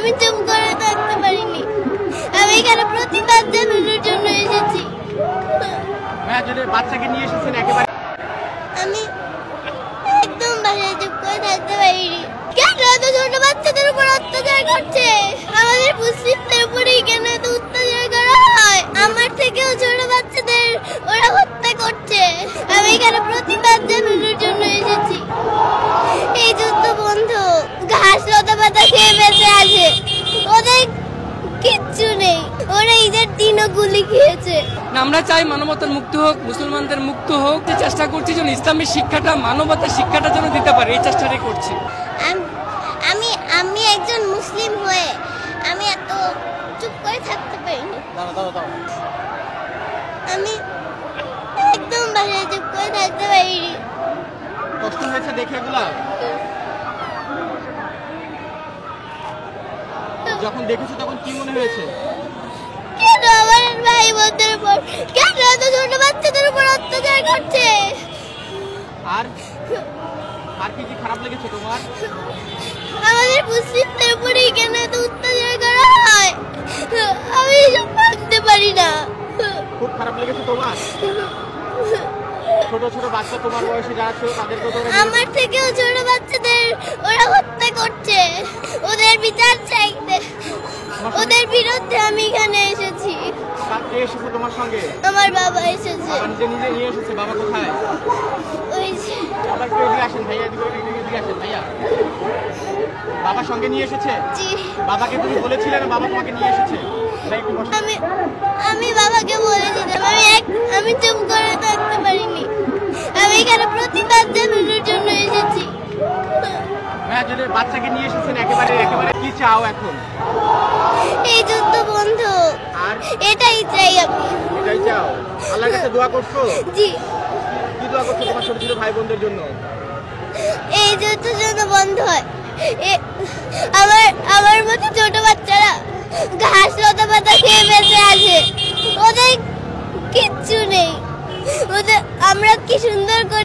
আমি চুপ করে থাকতে পারিনি। আমি এখানে প্রতিবাদ জানানোর জন্য এসেছি। বাচ্চাকে নিয়ে এসেছেন একেবারে। আমি একদম বাসায় চুপ করে থাকতে পারিনি। কেন এত ছোট বাচ্চাদের উপর অত্যাচার করছে? আমাদের মুসলিমদের উপরেই কেন এত অত্যাচার করা হয়? আমার থেকেও ছোট বাচ্চাদের ওরা হত্যা করছে। আমি এখানে প্রতিবাদ জানানোর জন্য এসেছি। এই যুদ্ধ বন্ধ। ঘাস লতা পাতা খেয়ে বেঁচে আছে, ওদের কিচ্ছু নেই। ওরা ঈদের দিনও গুলি খেয়েছে। আমরা চাই মানবতার মুক্ত হোক, মুসলমানদের মুক্ত হোক। চেষ্টা করছি যেন ইসলামের শিক্ষাটা, মানবতার শিক্ষাটা যেন দিতে পারে, এই চেষ্টাটাই করছি। আমি একজন মুসলিম হয়ে আমি এত চুপ করে থাকতে পারিনি। আমি একদম বাসায় চুপ করে থাকতে পারিনি। কষ্ট হয়েছে দেখে এগুলা? যখন দেখেছো তখন কি মনে হয়েছে? কেন আমার ভাই বোনদের উপর, কেন এত ছোট বাচ্চাদের উপর অত্যাচার করছে? আর আর কি খারাপ লেগেছে তোমার? আমাদের মুসলিমদের উপরেই কেন এত অত্যাচার করা হয়? আমি এসব ভাবতে পারি না। খুব খারাপ লেগেছে তোমার? ছোট ছোট বাচ্চা তোমার বয়সে যারা ছিল তাদেরকে তো আমার থেকেও ছোট বাচ্চাদের ওরা হত্যা করছে। ওদের বিচার চাইতে, ওদের বিরুদ্ধে আমি এখানে এসেছি। কে এসেছে তোমার সঙ্গে? আমার বাবা এসেছে। বাবা নিজে নিজে নিয়ে এসেছে। বাবা কোথায়? ওই যে বাবা একটু এদিকে আসেন ভাইয়া, এদিকে আসেন ভাইয়া। বাবা সঙ্গে নিয়ে এসেছে? জি। বাবাকে তুমি বলেছিলে না বাবা তোমাকে নিয়ে এসেছে? আমি বাবাকে বলেছিলাম। আমি চুপ করে থাকতে পারিনি। আমি এখানে প্রতিবাদ জানানোর জন্য এসেছি। হ্যাঁ, যদি বাচ্চাকে নিয়ে এসেছেন একেবারে কি চাও এখন? এই যুদ্ধ বন্ধ। আর এটাই চাই আমি। এটাই চাও? আল্লাহর কাছে দোয়া করছো? জি। কি দোয়া করছো তোমার ছোট ছোট ভাই বোনদের জন্য? এই যুদ্ধ যেন বন্ধ হয়। আমার মতো ছোট বাচ্চারা ঘাস লতা পাতা খেয়ে বেঁচে আছে, ওদের কিচ্ছু নেই। আমরা কি সুন্দর করে